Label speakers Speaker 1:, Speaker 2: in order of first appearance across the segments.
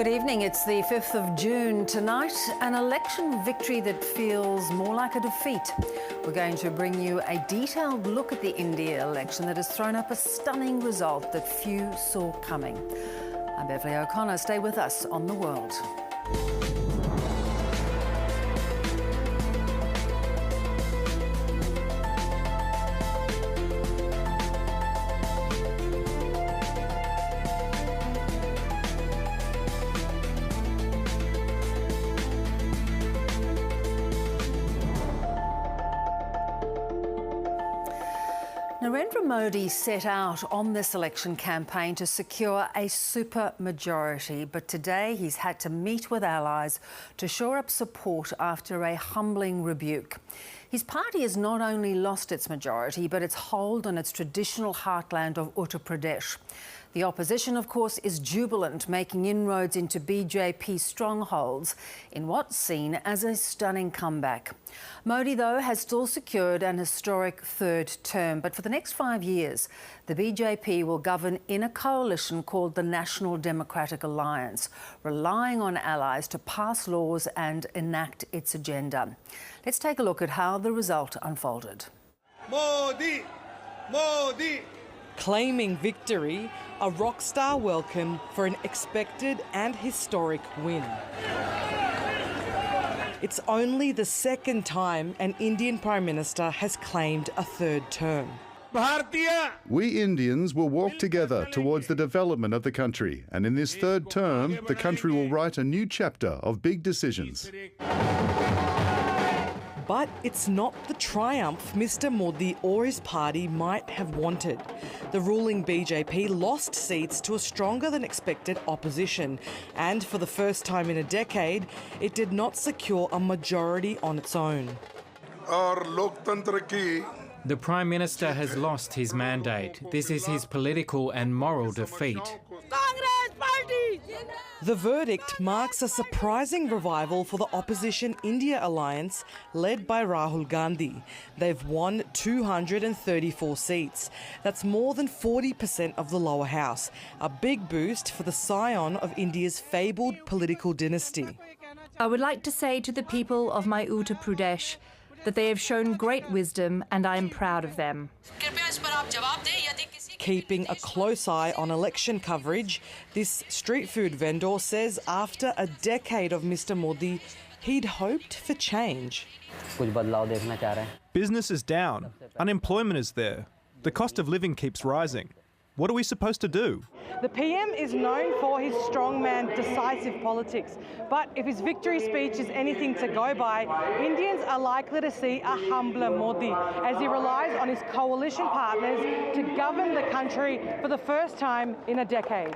Speaker 1: Good evening. It's the 5th of June tonight, an election victory that feels more like a defeat. We're going to bring you a detailed look at the India election that has thrown up a stunning result that few saw coming. I'm Beverley O'Connor. Stay with us on The World. Narendra Modi set out on this election campaign to secure a super majority, but today he's had to meet with allies to shore up support after a humbling rebuke. His party has not only lost its majority, but its hold on its traditional heartland of Uttar Pradesh. The opposition, of course, is jubilant, making inroads into BJP strongholds in what's seen as a stunning comeback. Modi, though, has still secured an historic third term, but for the next 5 years, the BJP will govern in a coalition called the National Democratic Alliance, relying on allies to pass laws and enact its agenda. Let's take a look at how the result unfolded.
Speaker 2: Modi! Modi!
Speaker 3: Claiming victory, a rock star welcome for an expected and historic win. It's only the second time an Indian Prime Minister has claimed a third term.
Speaker 4: We Indians will walk together towards the development of the country, and in this third term, the country will write a new chapter of big decisions.
Speaker 3: But it's not the triumph Mr. Modi or his party might have wanted. The ruling BJP lost seats to a stronger than expected opposition, and for the first time in a decade, it did not secure a majority on its own.
Speaker 5: The Prime Minister has lost his mandate. This is his political and moral defeat.
Speaker 3: The verdict marks a surprising revival for the opposition India alliance led by Rahul Gandhi. They've won 234 seats. That's more than 40% of the lower house, a big boost for the scion of India's fabled political dynasty.
Speaker 6: I would like to say to the people of my Uttar Pradesh that they have shown great wisdom and I am proud of them.
Speaker 3: Keeping a close eye on election coverage, this street food vendor says after a decade of Mr. Modi, he'd hoped for change.
Speaker 7: Business is down. Unemployment is there. The cost of living keeps rising. What are we supposed to do?
Speaker 3: The PM is known for his strongman, decisive politics. But if his victory speech is anything to go by, Indians are likely to see a humbler Modi as he relies on his coalition partners to govern the country for the first time in a decade.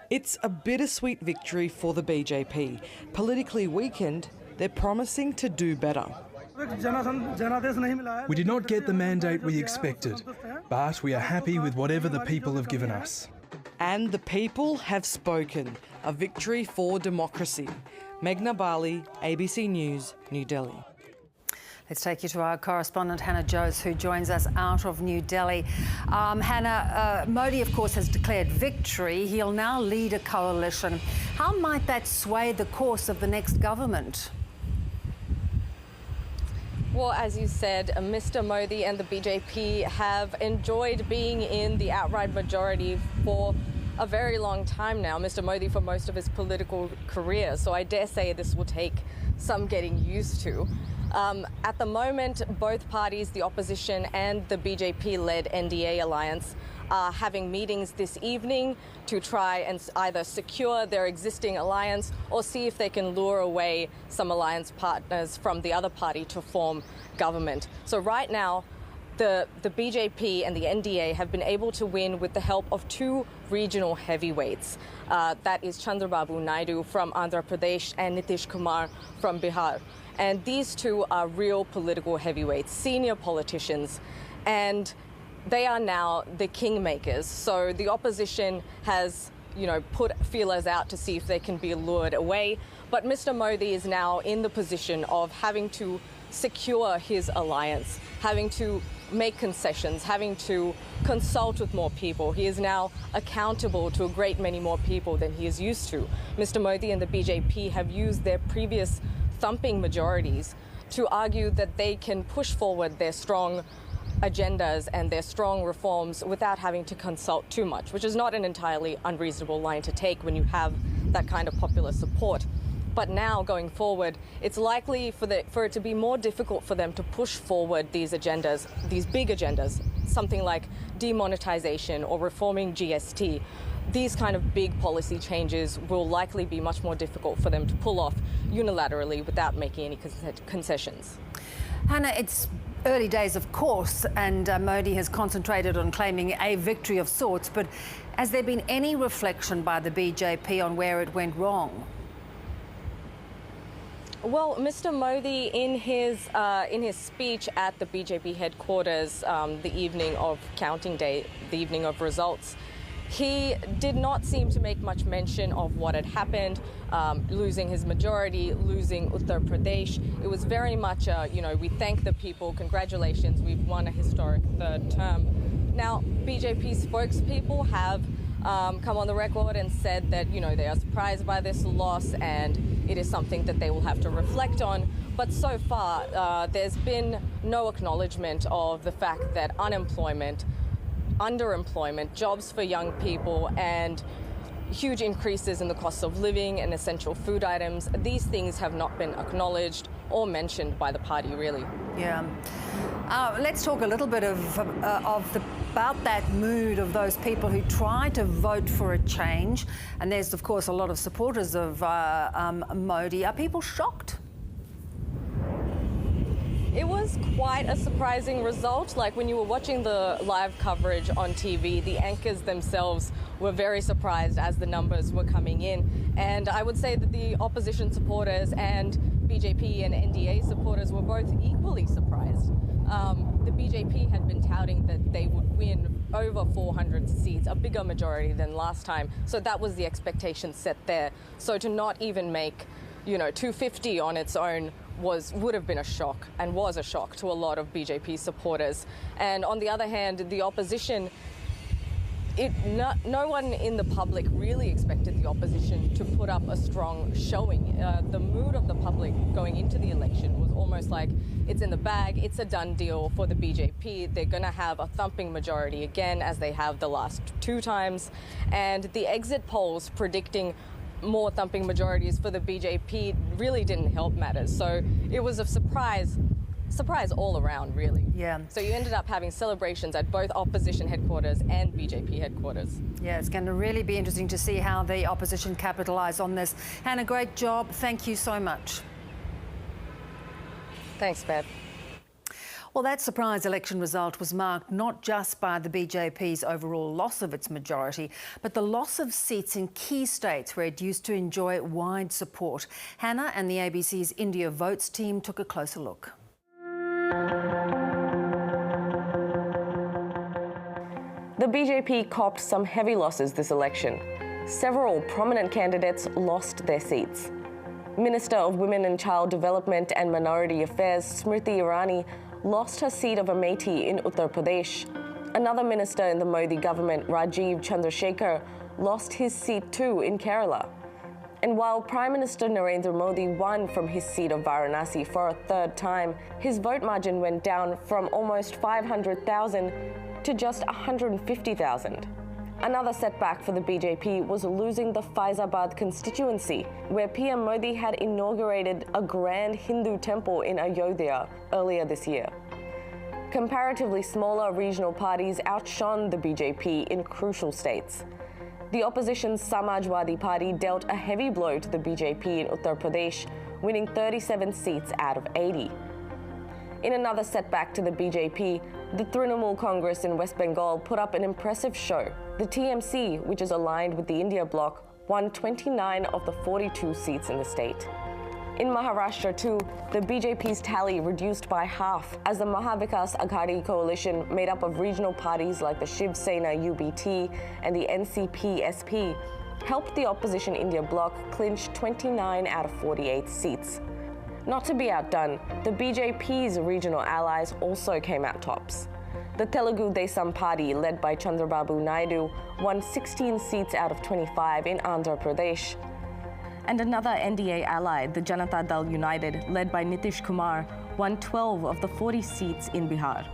Speaker 3: It's a bittersweet victory for the BJP. Politically weakened, they're promising to do better.
Speaker 8: We did not get the mandate we expected, but we are happy with whatever the people have given us.
Speaker 3: And the people have spoken. A victory for democracy. Meghna Bali, ABC News, New Delhi.
Speaker 1: Let's take you to our correspondent, Hannah Jose, who joins us out of New Delhi. Hannah, Modi, of course, has declared victory. He'll now lead a coalition. How might that sway the course of the next government?
Speaker 9: Well, as you said, Mr. Modi and the BJP have enjoyed being in the outright majority for a very long time now. Mr. Modi for most of his political career. So I dare say this will take some getting used to. At the moment, both parties, the opposition and the BJP-led NDA alliance, are having meetings this evening to try and either secure their existing alliance or see if they can lure away some alliance partners from the other party to form government. So right now, the BJP and the NDA have been able to win with the help of two regional heavyweights. That is Chandrababu Naidu from Andhra Pradesh and Nitish Kumar from Bihar. And these two are real political heavyweights, senior politicians, and they are now the kingmakers. So the opposition has, put feelers out to see if they can be lured away. But Mr. Modi is now in the position of having to secure his alliance, having to make concessions, having to consult with more people. He is now accountable to a great many more people than he is used to. Mr. Modi and the BJP have used their previous thumping majorities to argue that they can push forward their strong agendas and their strong reforms without having to consult too much, which is not an entirely unreasonable line to take when you have that kind of popular support. But now, going forward, it's likely for it to be more difficult for them to push forward these agendas, these big agendas, something like demonetization or reforming GST. These kind of big policy changes will likely be much more difficult for them to pull off unilaterally without making any concessions.
Speaker 1: Hannah, it's early days, of course, and Modi has concentrated on claiming a victory of sorts, but has there been any reflection by the BJP on where it went wrong?
Speaker 9: Well, Mr. Modi, in his speech at the BJP headquarters the evening of counting day, the evening of results, he did not seem to make much mention of what had happened, losing his majority, losing Uttar Pradesh. It was very much, we thank the people, congratulations, we've won a historic third term. Now, BJP spokespeople have come on the record and said that, they are surprised by this loss and it is something that they will have to reflect on. But so far, there's been no acknowledgement of the fact that unemployment, underemployment, jobs for young people, and huge increases in the cost of living and essential food items, these things have not been acknowledged or mentioned by the party, really.
Speaker 1: Yeah. Let's talk a little bit about that mood of those people who try to vote for a change. And there's, of course, a lot of supporters of Modi. Are people shocked?
Speaker 9: It was quite a surprising result. Like when you were watching the live coverage on TV, the anchors themselves were very surprised as the numbers were coming in. And I would say that the opposition supporters and BJP and NDA supporters were both equally surprised. The BJP had been touting that they would win over 400 seats, a bigger majority than last time. So that was the expectation set there. So to not even make, 250 on its own would have been a shock, and was a shock to a lot of BJP supporters. And on the other hand, the opposition, no one in the public really expected the opposition to put up a strong showing. The mood of the public going into the election was almost like it's in the bag, it's a done deal for the BJP. They're going to have a thumping majority again, as they have the last two times. And the exit polls predicting more thumping majorities for the BJP really didn't help matters. So it was a surprise all around, really.
Speaker 1: Yeah.
Speaker 9: So you ended up having celebrations at both opposition headquarters and BJP headquarters.
Speaker 1: Yeah, it's going to really be interesting to see how the opposition capitalise on this. Hannah, great job. Thank you so much.
Speaker 9: Thanks, Bev.
Speaker 1: Well, that surprise election result was marked not just by the BJP's overall loss of its majority, but the loss of seats in key states where it used to enjoy wide support. Hannah and the ABC's India Votes team took a closer look.
Speaker 10: The BJP copped some heavy losses this election. Several prominent candidates lost their seats. Minister of Women and Child Development and Minority Affairs Smriti Irani lost her seat of Amethi in Uttar Pradesh. Another minister in the Modi government, Rajiv Chandrasekhar, lost his seat too in Kerala. And while Prime Minister Narendra Modi won from his seat of Varanasi for a third time, his vote margin went down from almost 500,000 to just 150,000. Another setback for the BJP was losing the Faizabad constituency, where PM Modi had inaugurated a grand Hindu temple in Ayodhya earlier this year. Comparatively smaller regional parties outshone the BJP in crucial states. The opposition's Samajwadi Party dealt a heavy blow to the BJP in Uttar Pradesh, winning 37 seats out of 80. In another setback to the BJP, the Trinamool Congress in West Bengal put up an impressive show. The TMC, which is aligned with the India bloc, won 29 of the 42 seats in the state. In Maharashtra too, the BJP's tally reduced by half as the Mahavikas Aghadi coalition, made up of regional parties like the Shiv Sena UBT and the NCP-SP, helped the opposition India bloc clinch 29 out of 48 seats. Not to be outdone, the BJP's regional allies also came out tops. The Telugu Desam Party, led by Chandrababu Naidu, won 16 seats out of 25 in Andhra Pradesh. And another NDA ally, the Janata Dal United, led by Nitish Kumar, won 12 of the 40 seats in Bihar.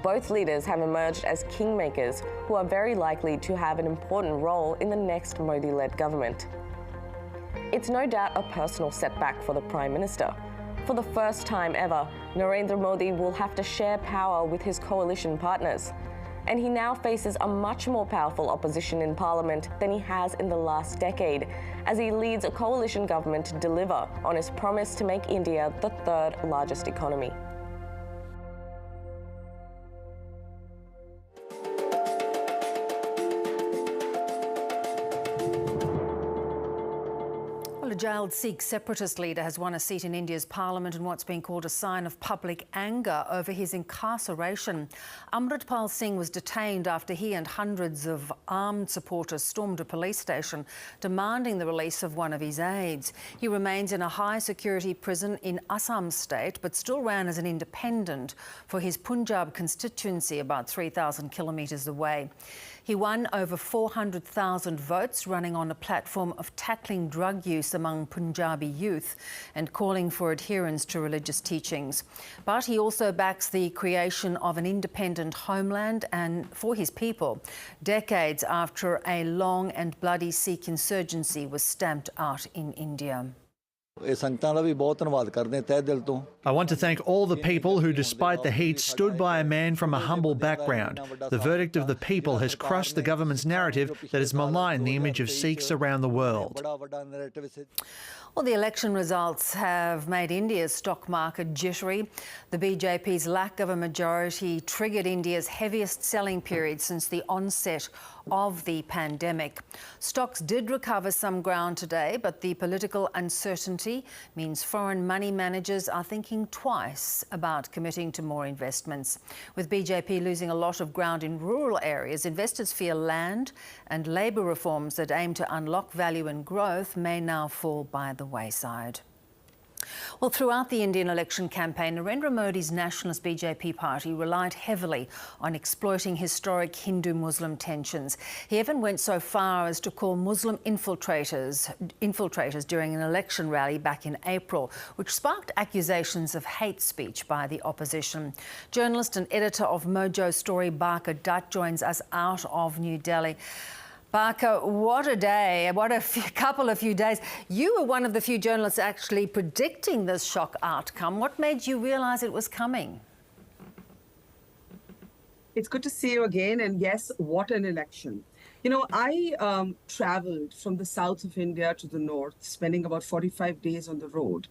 Speaker 10: Both leaders have emerged as kingmakers who are very likely to have an important role in the next Modi-led government. It's no doubt a personal setback for the Prime Minister. For the first time ever, Narendra Modi will have to share power with his coalition partners. And he now faces a much more powerful opposition in Parliament than he has in the last decade, as he leads a coalition government to deliver on his promise to make India the third largest economy.
Speaker 1: Well, a jailed Sikh separatist leader has won a seat in India's parliament in what's been called a sign of public anger over his incarceration. Amritpal Singh was detained after he and hundreds of armed supporters stormed a police station demanding the release of one of his aides. He remains in a high-security prison in Assam state but still ran as an independent for his Punjab constituency about 3,000 kilometres away. He won over 400,000 votes, running on a platform of tackling drug use among Punjabi youth and calling for adherence to religious teachings. But he also backs the creation of an independent homeland and for his people, decades after a long and bloody Sikh insurgency was stamped out in India.
Speaker 11: I want to thank all the people who, despite the heat, stood by a man from a humble background. The verdict of the people has crushed the government's narrative that has maligned the image of Sikhs around the world.
Speaker 1: Well, the election results have made India's stock market jittery. The BJP's lack of a majority triggered India's heaviest selling period since the onset of the pandemic. Stocks did recover some ground today, but the political uncertainty means foreign money managers are thinking twice about committing to more investments. With BJP losing a lot of ground in rural areas, investors fear land and labour reforms that aim to unlock value and growth may now fall by the wayside. Well, throughout the Indian election campaign, Narendra Modi's nationalist BJP party relied heavily on exploiting historic Hindu-Muslim tensions. He even went so far as to call Muslim infiltrators during an election rally back in April, which sparked accusations of hate speech by the opposition. Journalist and editor of Mojo Story, Barker Dutt, joins us out of New Delhi. Barker, what a day, what a couple of few days. You were one of the few journalists actually predicting this shock outcome. What made you realise it was coming?
Speaker 12: It's good to see you again. And yes, what an election. You know, I travelled from the south of India to the north, spending about 45 days on the road.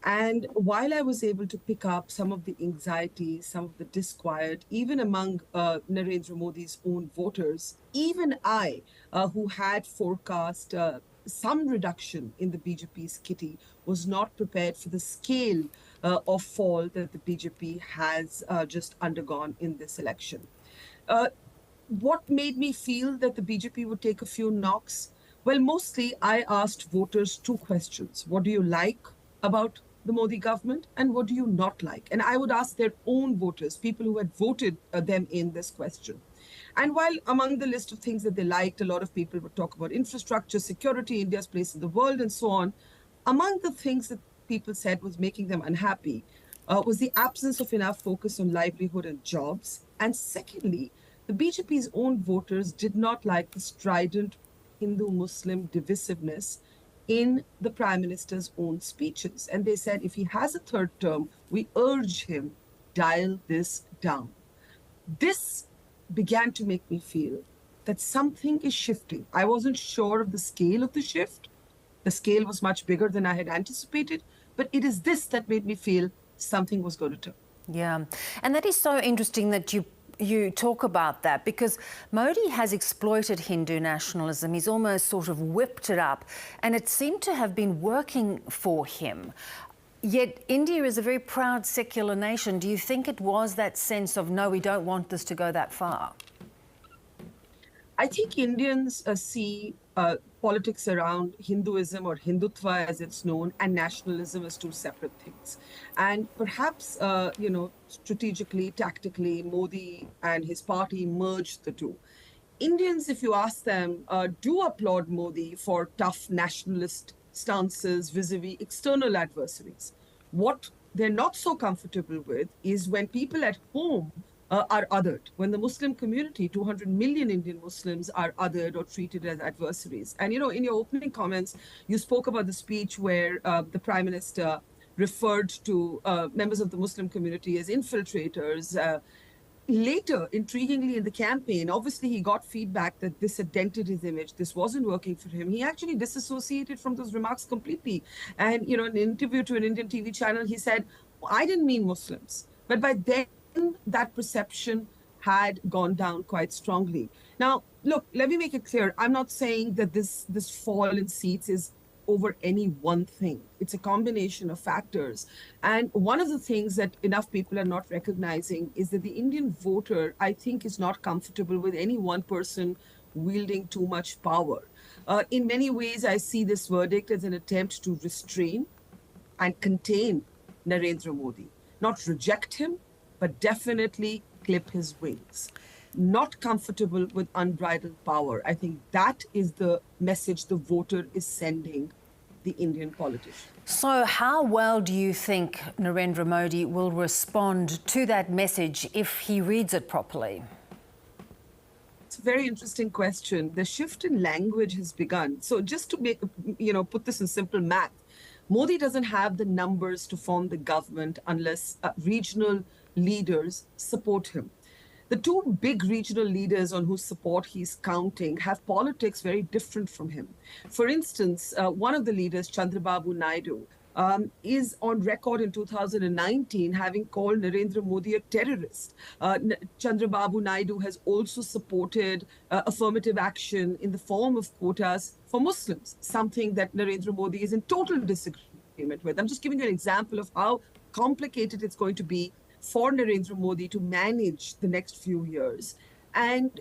Speaker 12: And while I was able to pick up some of the anxiety, some of the disquiet, even among Narendra Modi's own voters, even I, who had forecast some reduction in the BJP's kitty, was not prepared for the scale of fall that the BJP has just undergone in this election. What made me feel that the BJP would take a few knocks? Well, mostly I asked voters two questions. What do you like about the Modi government, and what do you not like? And I would ask their own voters, people who had voted them in this question. And while among the list of things that they liked, a lot of people would talk about infrastructure, security, India's place in the world, and so on. Among the things that people said was making them unhappy was the absence of enough focus on livelihood and jobs. And secondly, the BJP's own voters did not like the strident Hindu-Muslim divisiveness in the Prime Minister's own speeches. And they said, if he has a third term, we urge him, dial this down. This began to make me feel that something is shifting. I wasn't sure of the scale of the shift. The scale was much bigger than I had anticipated, but it is this that made me feel something was going to turn.
Speaker 1: Yeah, and that is so interesting that you talk about that, because Modi has exploited Hindu nationalism. He's almost sort of whipped it up, and it seemed to have been working for him. Yet India is a very proud secular nation. Do you think it was that sense of, no, we don't want this to go that far?
Speaker 12: I think Indians see politics around Hinduism or Hindutva as it's known and nationalism as two separate things. And perhaps, strategically, tactically, Modi and his party merged the two. Indians, if you ask them, do applaud Modi for tough nationalist stances vis-a-vis external adversaries. What they're not so comfortable with is when people at home are othered, when the Muslim community, 200 million Indian Muslims, are othered or treated as adversaries. And, in your opening comments, you spoke about the speech where the Prime Minister referred to members of the Muslim community as infiltrators. Later, intriguingly, in the campaign, obviously he got feedback that this had dented his image. This wasn't working for him. He actually disassociated from those remarks completely. And, in an interview to an Indian TV channel, he said, I didn't mean Muslims. But by then, that perception had gone down quite strongly. Now, look, let me make it clear. I'm not saying that this fall in seats is over any one thing. It's a combination of factors. And one of the things that enough people are not recognizing is that the Indian voter, I think, is not comfortable with any one person wielding too much power. In many ways, I see this verdict as an attempt to restrain and contain Narendra Modi, not reject him, but definitely clip his wings. Not comfortable with unbridled power. I think that is the message the voter is sending the Indian politician.
Speaker 1: So how well do you think Narendra Modi will respond to that message if he reads it properly?
Speaker 12: It's a very interesting question. The shift in language has begun. So just to make, put this in simple math, Modi doesn't have the numbers to form the government unless regional leaders support him. The two big regional leaders on whose support he's counting have politics very different from him. For instance, one of the leaders, Chandrababu Naidu, is on record in 2019 having called Narendra Modi a terrorist. Chandrababu Naidu has also supported affirmative action in the form of quotas for Muslims, something that Narendra Modi is in total disagreement with. I'm just giving you an example of how complicated it's going to be for Narendra Modi to manage the next few years. And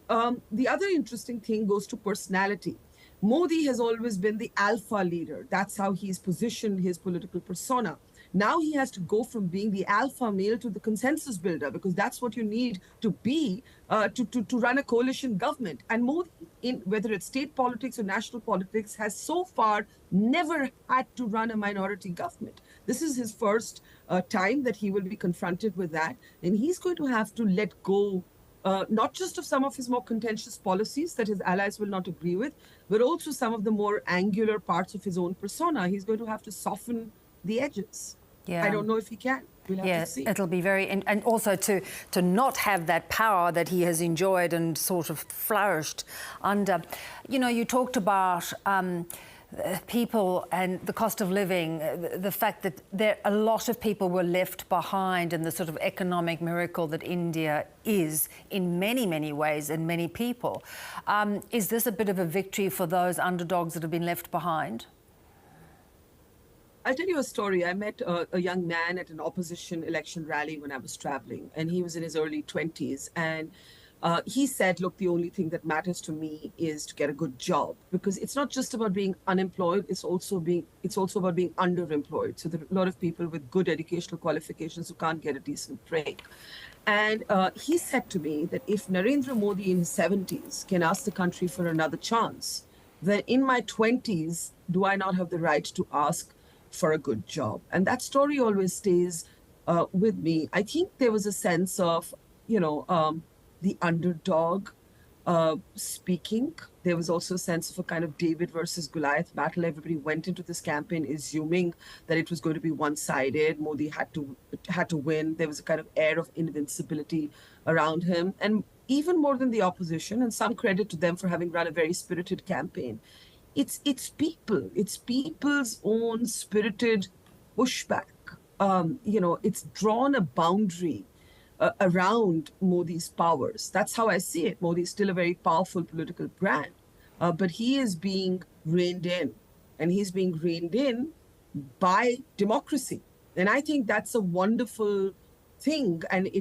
Speaker 12: the other interesting thing goes to personality. Modi has always been the alpha leader. That's how he's positioned his political persona. Now he has to go from being the alpha male to the consensus builder, because that's what you need to be to run a coalition government. And Modi, whether it's state politics or national politics, has so far never had to run a minority government. This is his first time that he will be confronted with that. And he's going to have to let go not just of some of his more contentious policies that his allies will not agree with, but also some of the more angular parts of his own persona. He's going to have to soften the edges.
Speaker 1: Yeah.
Speaker 12: I don't know if he can. We'll have to see.
Speaker 1: It'll be very... And also to not have that power that he has enjoyed and sort of flourished under. You talked about people and the cost of living, the fact that a lot of people were left behind in the sort of economic miracle that India is in many, many ways and many people. Is this a bit of a victory for those underdogs that have been left behind?
Speaker 12: I'll tell you a story. I met a young man at an opposition election rally when I was traveling, and he was in his early 20s. And he said, look, the only thing that matters to me is to get a good job, because it's not just about being unemployed, it's also about being underemployed. So there are a lot of people with good educational qualifications who can't get a decent break. And he said to me that if Narendra Modi in his 70s can ask the country for another chance, then in my 20s, do I not have the right to ask for a good job? And that story always stays with me. I think there was a sense of, the underdog speaking. There was also a sense of a kind of David versus Goliath battle. Everybody went into this campaign assuming that it was going to be one-sided. Modi had to win. There was a kind of air of invincibility around him. And even more than the opposition, and some credit to them for having run a very spirited campaign, it's people. It's people's own spirited pushback. It's drawn a boundary around Modi's powers. That's how I see it. Modi is still a very powerful political brand, but he is being reined in, and he's being reined in by democracy. And I think that's a wonderful thing. And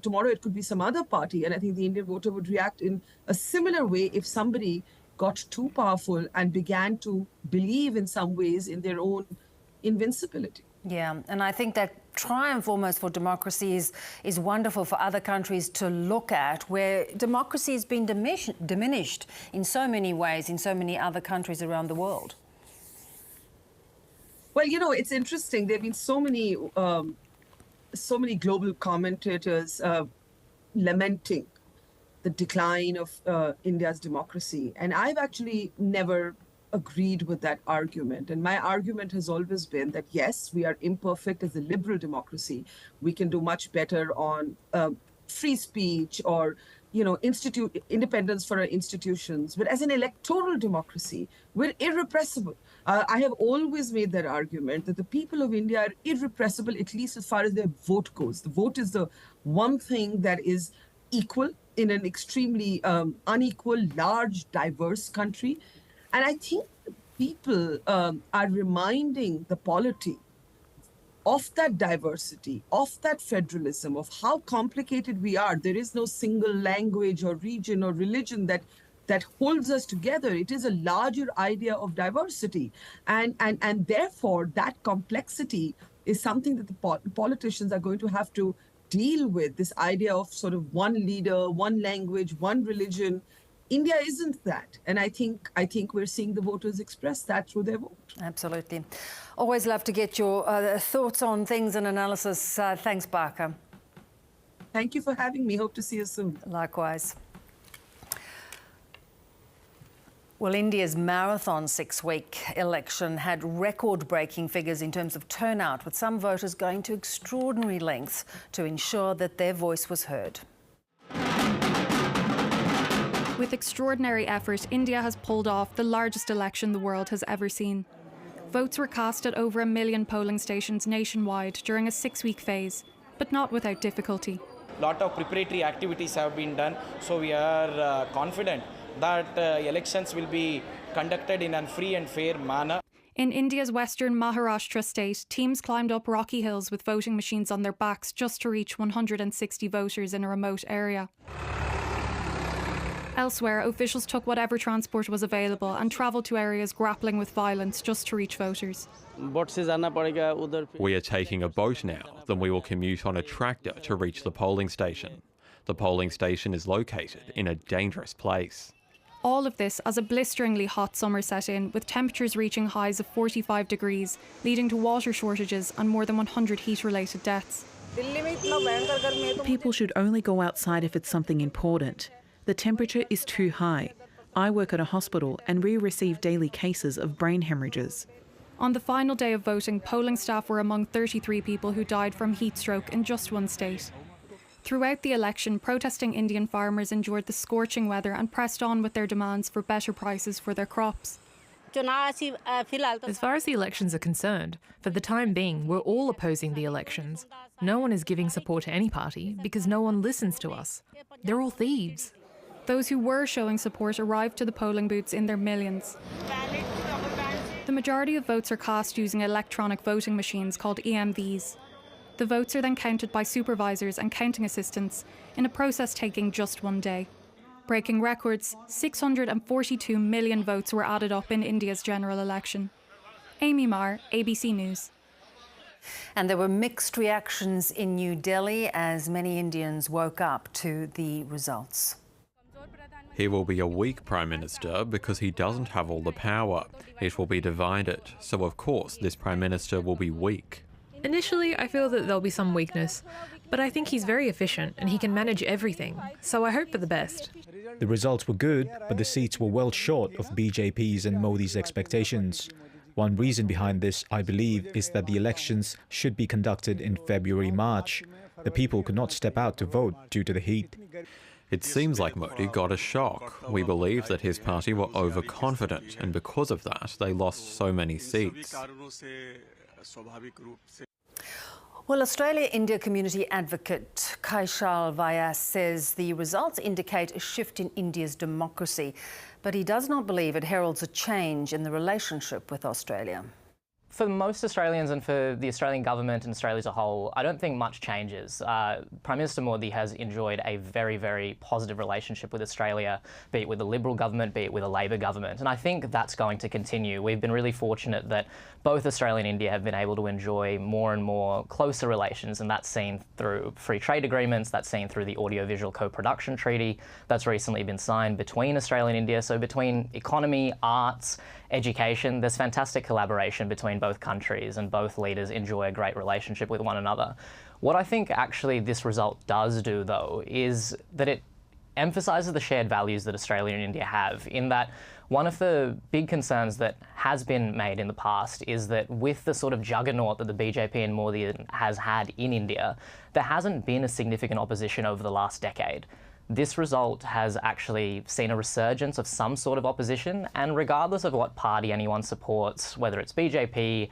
Speaker 12: tomorrow it could be some other party, and I think the Indian voter would react in a similar way if somebody got too powerful and began to believe in some ways in their own invincibility.
Speaker 1: Yeah, and I think that triumph almost for democracy is wonderful for other countries to look at, where democracy has been diminished in so many ways in so many other countries around the world.
Speaker 12: Well, you know, it's interesting. There have been so many global commentators lamenting the decline of India's democracy. And I've actually never agreed with that argument. And my argument has always been that, yes, we are imperfect as a liberal democracy. We can do much better on free speech or, you know, independence for our institutions. But as an electoral democracy, we're irrepressible. I have always made that argument that the people of India are irrepressible, at least as far as their vote goes. The vote is the one thing that is equal in an extremely unequal, large, diverse country. And I think people are reminding the polity of that diversity, of that federalism, of how complicated we are. There is no single language or region or religion that holds us together. It is a larger idea of diversity. And therefore, that complexity is something that the politicians are going to have to deal with, this idea of sort of one leader, one language, one religion. India isn't that. And I think we're seeing the voters express that through their vote.
Speaker 1: Absolutely. Always love to get your thoughts on things and analysis. Thanks, Barker.
Speaker 12: Thank you for having me. Hope to see you soon.
Speaker 1: Likewise. Well, India's marathon 6-week election had record-breaking figures in terms of turnout, with some voters going to extraordinary lengths to ensure that their voice was heard.
Speaker 13: With extraordinary effort, India has pulled off the largest election the world has ever seen. Votes were cast at over 1 million polling stations nationwide during a 6-week phase, but not without difficulty.
Speaker 14: A lot of preparatory activities have been done, so we are confident that elections will be conducted in a free and fair manner.
Speaker 13: In India's western Maharashtra state, teams climbed up rocky hills with voting machines on their backs just to reach 160 voters in a remote area. Elsewhere, officials took whatever transport was available and travelled to areas grappling with violence just to reach voters.
Speaker 15: We are taking a boat now, then we will commute on a tractor to reach the polling station. The polling station is located in a dangerous place.
Speaker 13: All of this as a blisteringly hot summer set in, with temperatures reaching highs of 45 degrees, leading to water shortages and more than 100 heat-related deaths.
Speaker 16: People should only go outside if it's something important. The temperature is too high. I work at a hospital and we receive daily cases of brain hemorrhages.
Speaker 13: On the final day of voting, polling staff were among 33 people who died from heat stroke in just one state. Throughout the election, protesting Indian farmers endured the scorching weather and pressed on with their demands for better prices for their crops.
Speaker 17: As far as the elections are concerned, for the time being, we're all opposing the elections. No one is giving support to any party because no one listens to us. They're all thieves.
Speaker 13: Those who were showing support arrived to the polling booths in their millions. The majority of votes are cast using electronic voting machines called EMVs. The votes are then counted by supervisors and counting assistants in a process taking just one day. Breaking records, 642 million votes were added up in India's general election. Amy Marr, ABC News.
Speaker 1: And there were mixed reactions in New Delhi as many Indians woke up to the results.
Speaker 15: He will be a weak Prime Minister because he doesn't have all the power. It will be divided, so of course this Prime Minister will be weak.
Speaker 17: Initially, I feel that there'll be some weakness, but I think he's very efficient and he can manage everything, so I hope for the best.
Speaker 18: The results were good, but the seats were well short of BJP's and Modi's expectations. One reason behind this, I believe, is that the elections should be conducted in February-March. The people could not step out to vote due to the heat.
Speaker 15: It seems like Modi got a shock. We believe that his party were overconfident, and because of that, they lost so many seats.
Speaker 1: Well, Australia-India community advocate Kaishal Vyas says the results indicate a shift in India's democracy, but he does not believe it heralds a change in the relationship with Australia.
Speaker 19: For most Australians and for the Australian government and Australia as a whole, I don't think much changes. Prime Minister Modi has enjoyed a very, very positive relationship with Australia, be it with the Liberal government, be it with a Labor government, and I think that's going to continue. We've been really fortunate that both Australia and India have been able to enjoy more and more closer relations, and that's seen through free trade agreements, that's seen through the audiovisual co-production treaty that's recently been signed between Australia and India. So between economy, arts, education, there's fantastic collaboration between both countries, and both leaders enjoy a great relationship with one another. What I think actually this result does do, though, is that it emphasises the shared values that Australia and India have, in that one of the big concerns that has been made in the past is that with the sort of juggernaut that the BJP and Modi has had in India, there hasn't been a significant opposition over the last decade. This result has actually seen a resurgence of some sort of opposition, and regardless of what party anyone supports, whether it's BJP,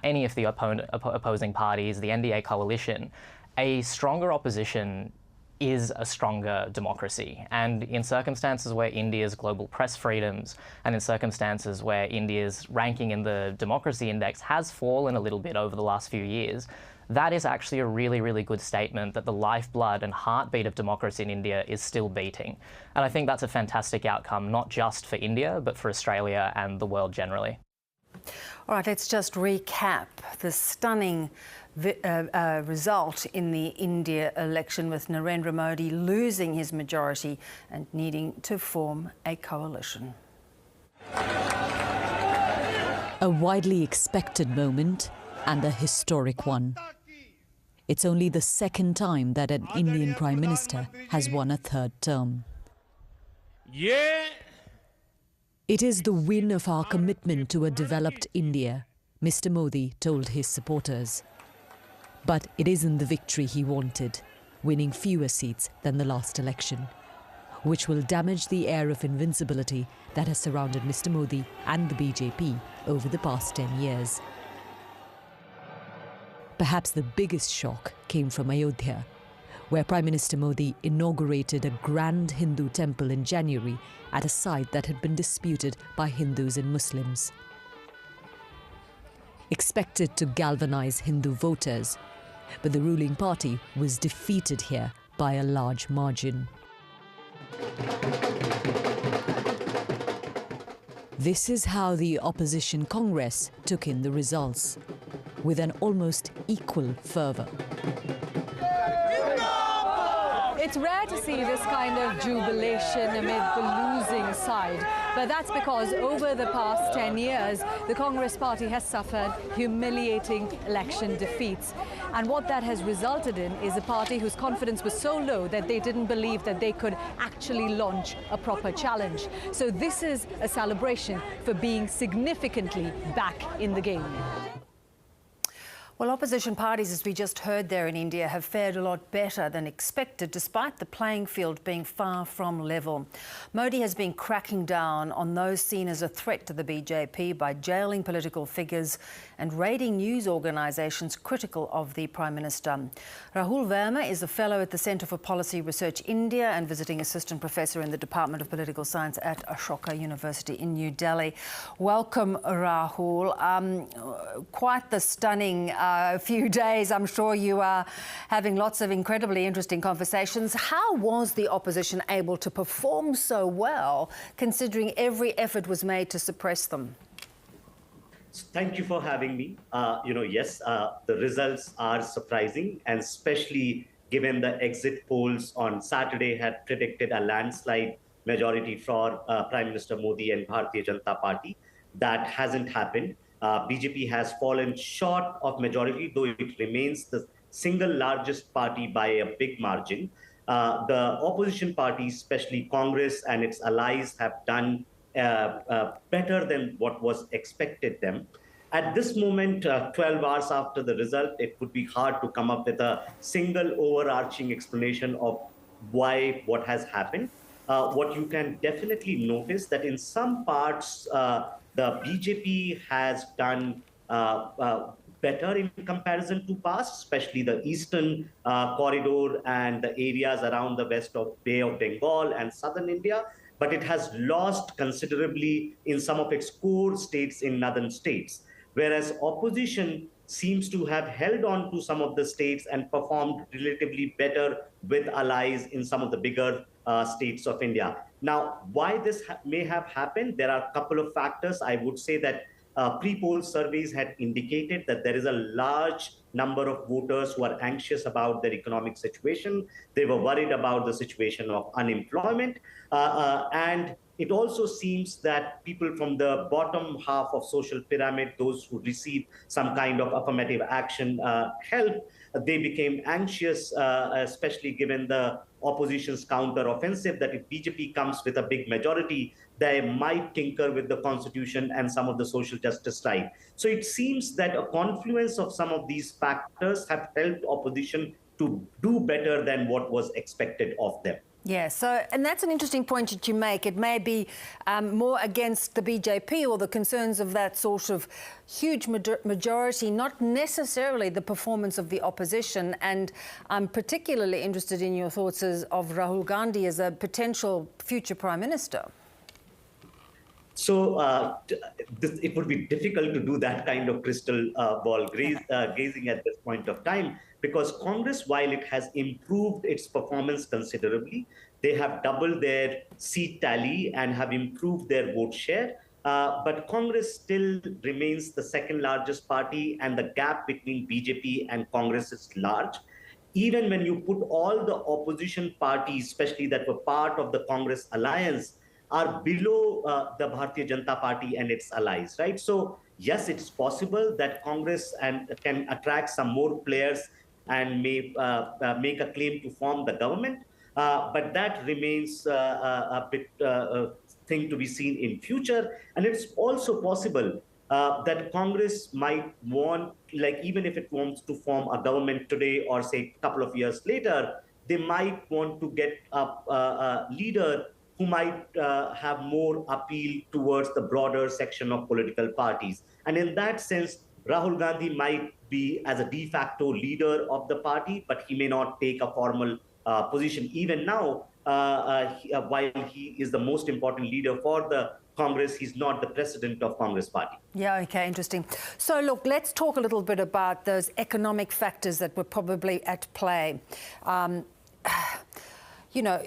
Speaker 19: any of the opposing parties, the NDA coalition, a stronger opposition is a stronger democracy. And in circumstances where India's global press freedoms and in circumstances where India's ranking in the democracy index has fallen a little bit over the last few years, that is actually a really, really good statement that the lifeblood and heartbeat of democracy in India is still beating. And I think that's a fantastic outcome, not just for India, but for Australia and the world generally.
Speaker 1: All right, let's just recap the stunning result in the India election, with Narendra Modi losing his majority and needing to form a coalition.
Speaker 20: A widely expected moment and a historic one. It's only the second time that an Indian Prime Minister has won a third term. It is the win of our commitment to a developed India, Mr. Modi told his supporters. But it isn't the victory he wanted, winning fewer seats than the last election, which will damage the air of invincibility that has surrounded Mr. Modi and the BJP over the past 10 years. Perhaps the biggest shock came from Ayodhya, where Prime Minister Modi inaugurated a grand Hindu temple in January at a site that had been disputed by Hindus and Muslims. Expected to galvanize Hindu voters, but the ruling party was defeated here by a large margin. This is how the opposition Congress took in the results, with an almost equal fervour.
Speaker 21: It's rare to see this kind of jubilation amid the losing side, but that's because over the past 10 years, the Congress party has suffered humiliating election defeats. And what that has resulted in is a party whose confidence was so low that they didn't believe that they could actually launch a proper challenge. So this is a celebration for being significantly back in the game.
Speaker 1: Well, opposition parties, as we just heard there in India, have fared a lot better than expected, despite the playing field being far from level. Modi has been cracking down on those seen as a threat to the BJP by jailing political figures and raiding news organisations critical of the Prime Minister. Rahul Verma is a fellow at the Centre for Policy Research India and visiting assistant professor in the Department of Political Science at Ashoka University in New Delhi. Welcome, Rahul. Quite the stunning few days. I'm sure you are having lots of incredibly interesting conversations. How was the opposition able to perform so well, considering every effort was made to suppress them?
Speaker 22: Thank you for having me. Yes, the results are surprising, and especially given the exit polls on Saturday had predicted a landslide majority for Prime Minister Modi and Bharatiya Janata Party. That hasn't happened. BJP has fallen short of majority, though it remains the single largest party by a big margin. The opposition parties, especially Congress and its allies, have done better than what was expected them. At this moment, 12 hours after the result, it would be hard to come up with a single overarching explanation of why what has happened. What you can definitely notice that in some parts, the BJP has done better in comparison to past, especially the eastern corridor and the areas around the west of Bay of Bengal and southern India. But it has lost considerably in some of its core states in northern states, whereas opposition seems to have held on to some of the states and performed relatively better with allies in some of the bigger states of India. Now, why this may have happened, there are a couple of factors. I would say that pre-poll surveys had indicated that there is a large number of voters who are anxious about their economic situation. They were worried about the situation of unemployment. And it also seems that people from the bottom half of social pyramid, those who receive some kind of affirmative action help, they became anxious, especially given the opposition's counter-offensive, that if BJP comes with a big majority, they might tinker with the constitution and some of the social justice right. So it seems that a confluence of some of these factors have helped opposition to do better than what was expected of them.
Speaker 1: Yeah, so, and that's an interesting point that you make. It may be more against the BJP or the concerns of that sort of huge majority, not necessarily the performance of the opposition. And I'm particularly interested in your thoughts of Rahul Gandhi as a potential future Prime Minister.
Speaker 22: So it would be difficult to do that kind of crystal ball gazing at this point of time, because Congress, while it has improved its performance considerably, they have doubled their seat tally and have improved their vote share. But Congress still remains the second largest party, and the gap between BJP and Congress is large. Even when you put all the opposition parties, especially that were part of the Congress alliance, are below the Bharatiya Janata Party and its allies, right? So yes, it's possible that Congress can attract some more players and may make a claim to form the government, but that remains a bit thing to be seen in future. And it's also possible that Congress might want, like even if it wants to form a government today or say a couple of years later, they might want to get a leader who might have more appeal towards the broader section of political parties. And in that sense, Rahul Gandhi might be as a de facto leader of the party, but he may not take a formal position. Even now, while he is the most important leader for the Congress, he's not the president of Congress party.
Speaker 1: Yeah, okay, interesting. So look, let's talk a little bit about those economic factors that were probably at play. You know,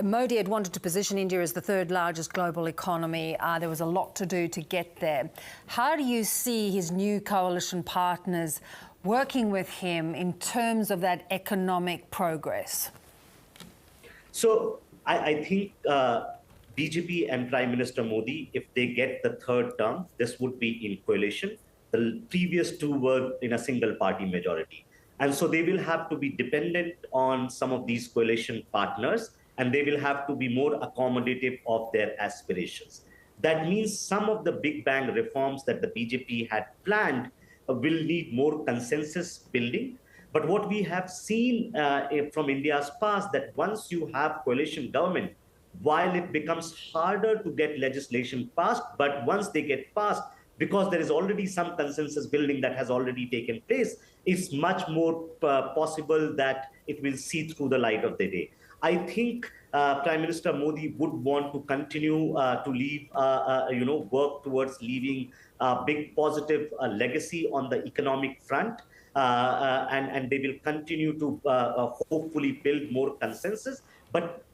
Speaker 1: Modi had wanted to position India as the third largest global economy. There was a lot to do to get there. How do you see his new coalition partners working with him in terms of that economic progress?
Speaker 22: So I think BJP and Prime Minister Modi, if they get the third term, this would be in coalition. The previous two were in a single party majority. And so they will have to be dependent on some of these coalition partners, and they will have to be more accommodative of their aspirations. That means some of the big bang reforms that the BJP had planned will need more consensus building. But what we have seen from India's past, that once you have coalition government, while it becomes harder to get legislation passed, but once they get passed, because there is already some consensus building that has already taken place, it's much more possible that it will see through the light of the day. I think Prime Minister Modi would want to continue to leave, work towards leaving a big positive legacy on the economic front. And they will continue to hopefully build more consensus. But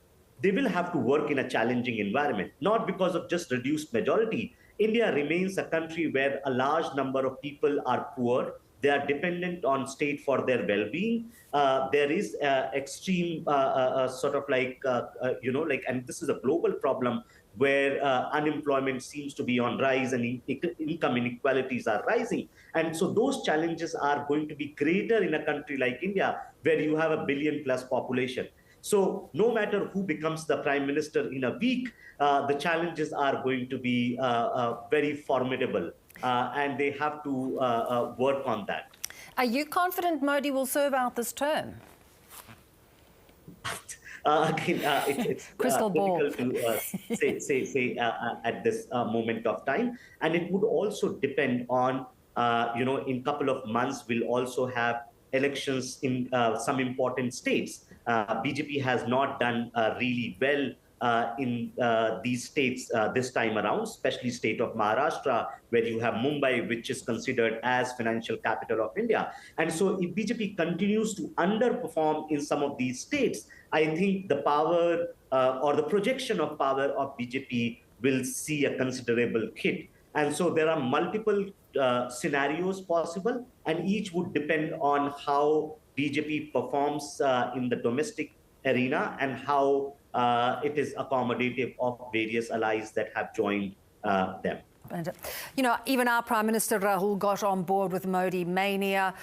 Speaker 22: they will have to work in a challenging environment, not because of just reduced majority. India remains a country where a large number of people are poor. They are dependent on state for their well-being. There is extreme and this is a global problem where unemployment seems to be on rise and income inequalities are rising. And so those challenges are going to be greater in a country like India, where you have a billion-plus population. So no matter who becomes the prime minister in a week, the challenges are going to be very formidable, and they have to work on that.
Speaker 1: Are you confident Modi will serve out this term?
Speaker 22: It's
Speaker 1: crystal ball.
Speaker 22: Difficult to say at this moment of time, and it would also depend on in a couple of months we'll also have elections in some important states. BJP has not done really well in these states this time around, especially state of Maharashtra, where you have Mumbai, which is considered as financial capital of India. And so if BJP continues to underperform in some of these states, I think the power or the projection of power of BJP will see a considerable hit. And so there are multiple scenarios possible, and each would depend on how BJP performs in the domestic arena and how it is accommodative of various allies that have joined them.
Speaker 1: And, you know, even our Prime Minister Rahul got on board with Modi mania.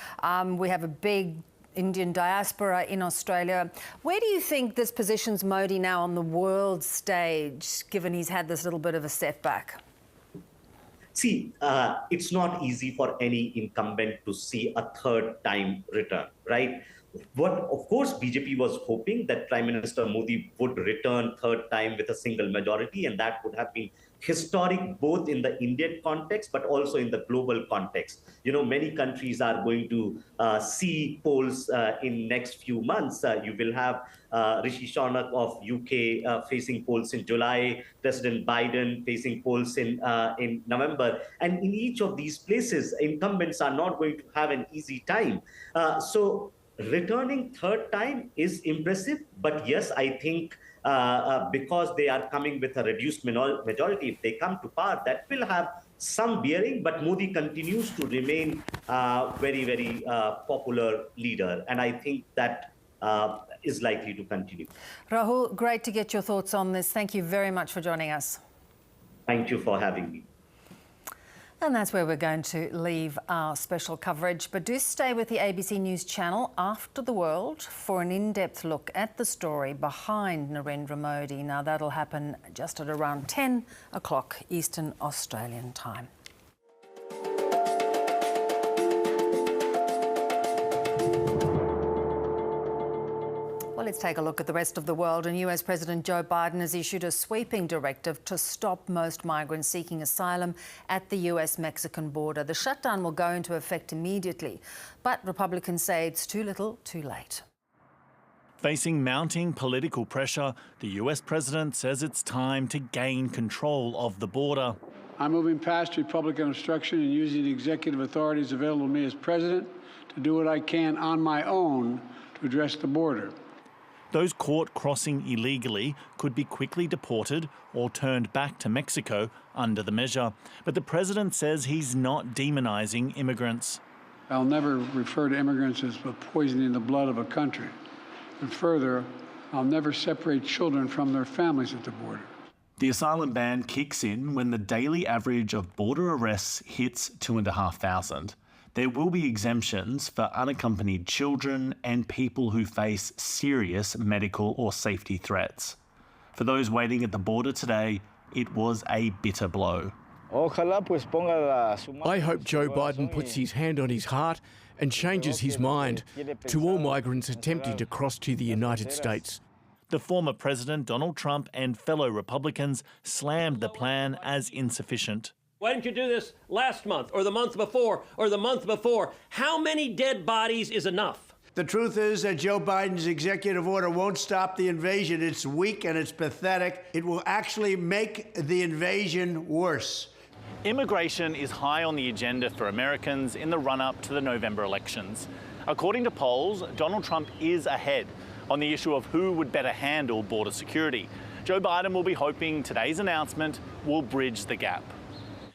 Speaker 1: We have a big Indian diaspora in Australia. Where do you think this positions Modi now on the world stage, given he's had this little bit of a setback?
Speaker 22: See, it's not easy for any incumbent to see a third time return, right? What, of course, BJP was hoping that Prime Minister Modi would return third time with a single majority, and that would have been historic both in the Indian context but also in the global context. You know, many countries are going to see polls in next few months. You will have Rishi Sunak of UK facing polls in July, President Biden facing polls in November. And in each of these places, incumbents are not going to have an easy time. So returning third time is impressive, but yes, I think because they are coming with a reduced majority, if they come to power, that will have some bearing, but Modi continues to remain very, very popular leader, and I think that is likely to continue.
Speaker 1: Rahul, great to get your thoughts on this. Thank you very much for joining us.
Speaker 22: Thank you for having me.
Speaker 1: And that's where we're going to leave our special coverage. But do stay with the ABC News channel after the world for an in-depth look at the story behind Narendra Modi. Now, that'll happen just at around 10 o'clock Eastern Australian time. Well, let's take a look at the rest of the world. And US President Joe Biden has issued a sweeping directive to stop most migrants seeking asylum at the US-Mexican border. The shutdown will go into effect immediately, but Republicans say it's too little, too late.
Speaker 2: Facing mounting political pressure, the US president says it's time to gain control of the border.
Speaker 4: I'm moving past Republican obstruction and using the executive authorities available to me as president to do what I can on my own to address the border.
Speaker 2: Those caught crossing illegally could be quickly deported or turned back to Mexico under the measure. But the president says he's not demonising immigrants.
Speaker 4: I'll never refer to immigrants as poisoning the blood of a country. And further, I'll never separate children from their families at the border.
Speaker 2: The asylum ban kicks in when the daily average of border arrests hits 2,500. There will be exemptions for unaccompanied children and people who face serious medical or safety threats. For those waiting at the border today, it was a bitter blow.
Speaker 23: I hope Joe Biden puts his hand on his heart and changes his mind to all migrants attempting to cross to the United States.
Speaker 2: The former President Donald Trump and fellow Republicans slammed the plan as insufficient.
Speaker 24: Why didn't you do this last month or the month before or the month before? How many dead bodies is enough?
Speaker 25: The truth is that Joe Biden's executive order won't stop the invasion. It's weak and it's pathetic. It will actually make the invasion worse.
Speaker 2: Immigration is high on the agenda for Americans in the run-up to the November elections. According to polls, Donald Trump is ahead on the issue of who would better handle border security. Joe Biden will be hoping today's announcement will bridge the gap.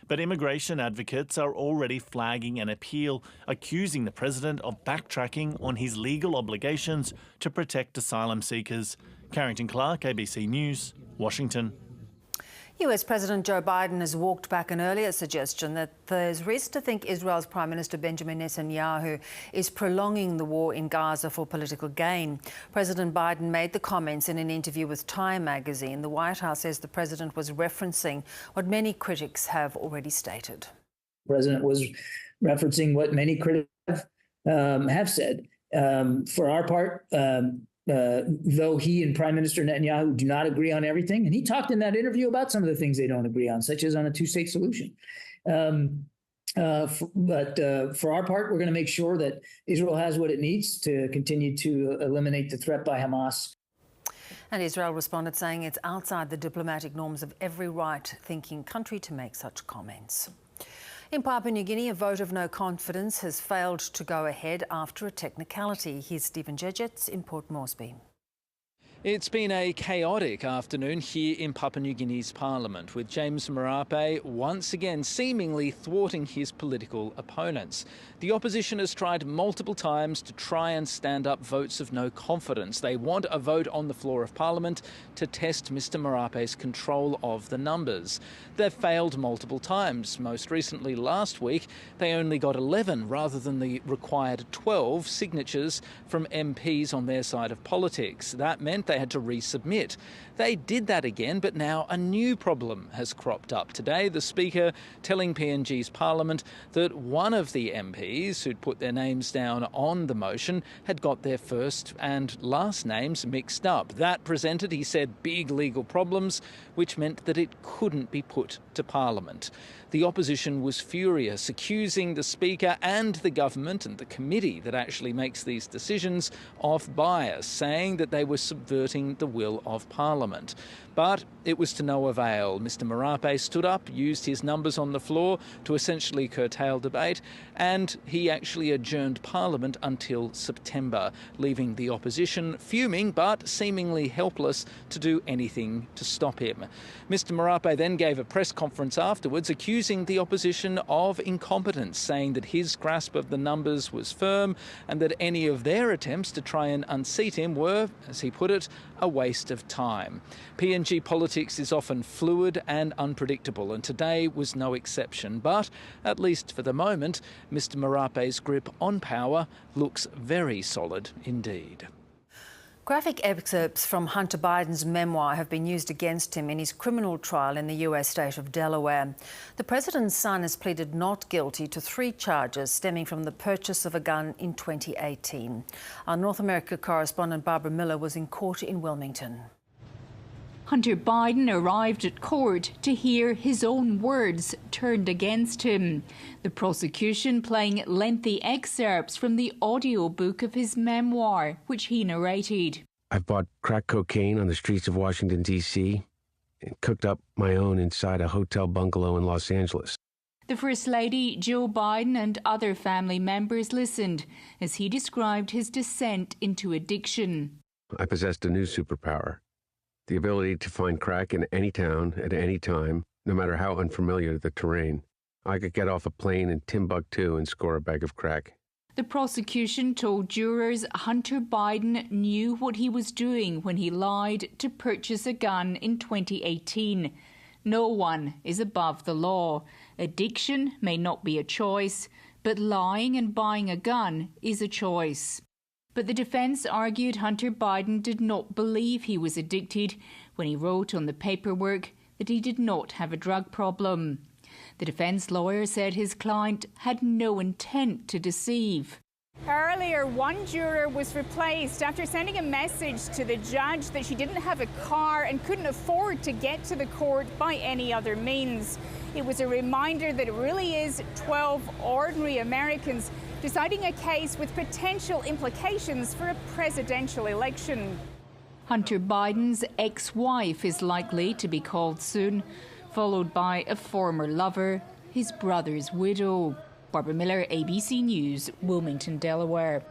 Speaker 2: But immigration advocates are already flagging an appeal, accusing the president of backtracking on his legal obligations to protect asylum seekers. Carrington Clark, ABC News, Washington.
Speaker 1: US President Joe Biden has walked back an earlier suggestion that there's reason to think Israel's Prime Minister Benjamin Netanyahu is prolonging the war in Gaza for political gain. President Biden made the comments in an interview with Time magazine. The White House says the president was referencing what many critics have already stated.
Speaker 26: The president was referencing what many critics have said. For our part, though he and Prime Minister Netanyahu do not agree on everything, and he talked in that interview about some of the things they don't agree on, such as on a two-state solution. But for our part, we're going to make sure that Israel has what it needs to continue to eliminate the threat by Hamas.
Speaker 1: And Israel responded saying it's outside the diplomatic norms of every right-thinking country to make such comments. In Papua New Guinea, a vote of no confidence has failed to go ahead after a technicality. Here's Stephen Jedgetts in Port Moresby.
Speaker 3: It's been a chaotic afternoon here in Papua New Guinea's parliament, with James Marape once again seemingly thwarting his political opponents. The opposition has tried multiple times to try and stand up votes of no confidence. They want a vote on the floor of parliament to test Mr Marape's control of the numbers. They've failed multiple times. Most recently last week, they only got 11 rather than the required 12 signatures from MPs on their side of politics. That meant they had to resubmit. They did that again, but now a new problem has cropped up today. The Speaker telling PNG's Parliament that one of the MPs who'd put their names down on the motion had got their first and last names mixed up. That presented, he said, big legal problems, which meant that it couldn't be put to Parliament. The opposition was furious, accusing the Speaker and the government and the committee that actually makes these decisions of bias, saying that they were subverting the will of Parliament. But it was to no avail. Mr Marape stood up, used his numbers on the floor to essentially curtail debate, and he actually adjourned Parliament until September, leaving the opposition fuming but seemingly helpless to do anything to stop him. Mr Marape then gave a press conference afterwards accusing the opposition of incompetence, saying that his grasp of the numbers was firm and that any of their attempts to try and unseat him were, as he put it, a waste of time. PNG politics is often fluid and unpredictable, and today was no exception. But, at least for the moment, Mr Marape's grip on power looks very solid indeed.
Speaker 1: Graphic excerpts from Hunter Biden's memoir have been used against him in his criminal trial in the US state of Delaware. The president's son has pleaded not guilty to 3 charges stemming from the purchase of a gun in 2018. Our North America correspondent Barbara Miller was in court in Wilmington.
Speaker 5: Hunter Biden arrived at court to hear his own words turned against him. The prosecution playing lengthy excerpts from the audiobook of his memoir, which he narrated.
Speaker 6: I've bought crack cocaine on the streets of Washington, D.C., and cooked up my own inside a hotel bungalow in Los Angeles.
Speaker 5: The First Lady, Joe Biden, and other family members listened as he described his descent into addiction.
Speaker 6: I possessed a new superpower. The ability to find crack in any town at any time, no matter how unfamiliar the terrain. I could get off a plane in Timbuktu and score a bag of crack.
Speaker 5: The prosecution told jurors Hunter Biden knew what he was doing when he lied to purchase a gun in 2018. No one is above the law. Addiction may not be a choice, but lying and buying a gun is a choice. But the defence argued Hunter Biden did not believe he was addicted when he wrote on the paperwork that he did not have a drug problem. The defence lawyer said his client had no intent to deceive.
Speaker 7: Earlier, one juror was replaced after sending a message to the judge that she didn't have a car and couldn't afford to get to the court by any other means. It was a reminder that it really is 12 ordinary Americans deciding a case with potential implications for a presidential election.
Speaker 5: Hunter Biden's ex-wife is likely to be called soon, followed by a former lover, his brother's widow. Barbara Miller, ABC News, Wilmington, Delaware.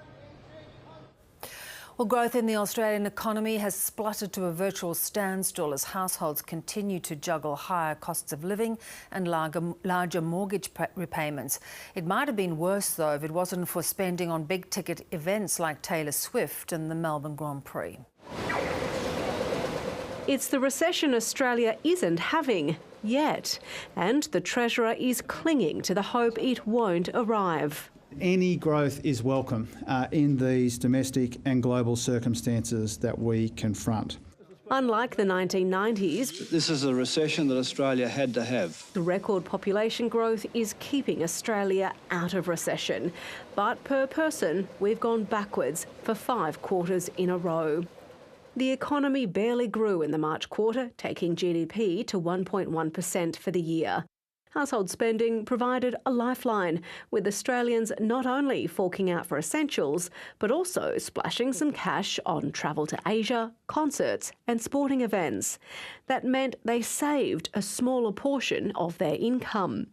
Speaker 1: Well, growth in the Australian economy has spluttered to a virtual standstill as households continue to juggle higher costs of living and larger mortgage repayments. It might have been worse, though, if it wasn't for spending on big-ticket events like Taylor Swift and the Melbourne Grand Prix.
Speaker 8: It's the recession Australia isn't having yet, and the Treasurer is clinging to the hope it won't arrive.
Speaker 9: Any growth is welcome in these domestic and global circumstances that we confront.
Speaker 8: Unlike the 1990s,
Speaker 27: this is a recession that Australia had to have.
Speaker 8: The record population growth is keeping Australia out of recession. But per person, we've gone backwards for 5 quarters in a row. The economy barely grew in the March quarter, taking GDP to 1.1% for the year. Household spending provided a lifeline, with Australians not only forking out for essentials, but also splashing some cash on travel to Asia, concerts and sporting events. That meant they saved a smaller portion of their income.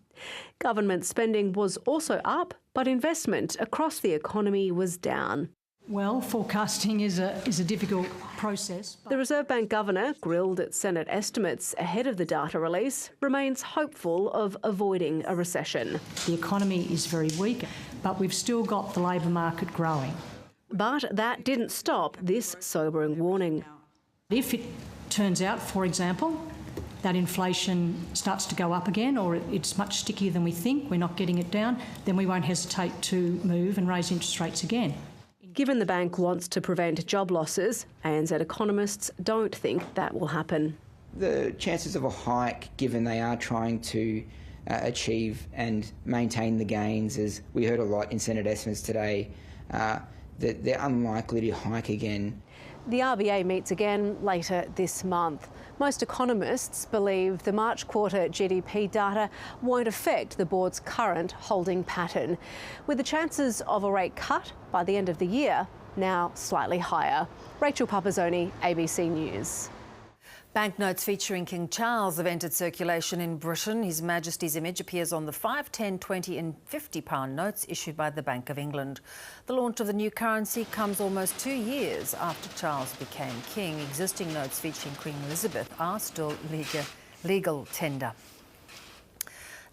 Speaker 8: Government spending was also up, but investment across the economy was down.
Speaker 10: Well, forecasting is a difficult process.
Speaker 8: The Reserve Bank Governor, grilled at Senate estimates ahead of the data release, remains hopeful of avoiding a recession.
Speaker 10: The economy is very weak, but we've still got the labour market growing.
Speaker 8: But that didn't stop this sobering warning.
Speaker 10: If it turns out, for example, that inflation starts to go up again, or it's much stickier than we think, we're not getting it down, then we won't hesitate to move and raise interest rates again.
Speaker 8: Given the bank wants to prevent job losses, ANZ economists don't think that will happen.
Speaker 11: The chances of a hike, given they are trying to achieve and maintain the gains, as we heard a lot in Senate estimates today, that they're unlikely to hike again.
Speaker 8: The RBA meets again later this month. Most economists believe the March quarter GDP data won't affect the board's current holding pattern, with the chances of a rate cut by the end of the year now slightly higher. Rachel Papazzoni, ABC News.
Speaker 1: Banknotes featuring King Charles have entered circulation in Britain. His Majesty's image appears on the 5, 10, 20 and £50 notes issued by the Bank of England. The launch of the new currency comes almost 2 years after Charles became king. Existing notes featuring Queen Elizabeth are still legal tender.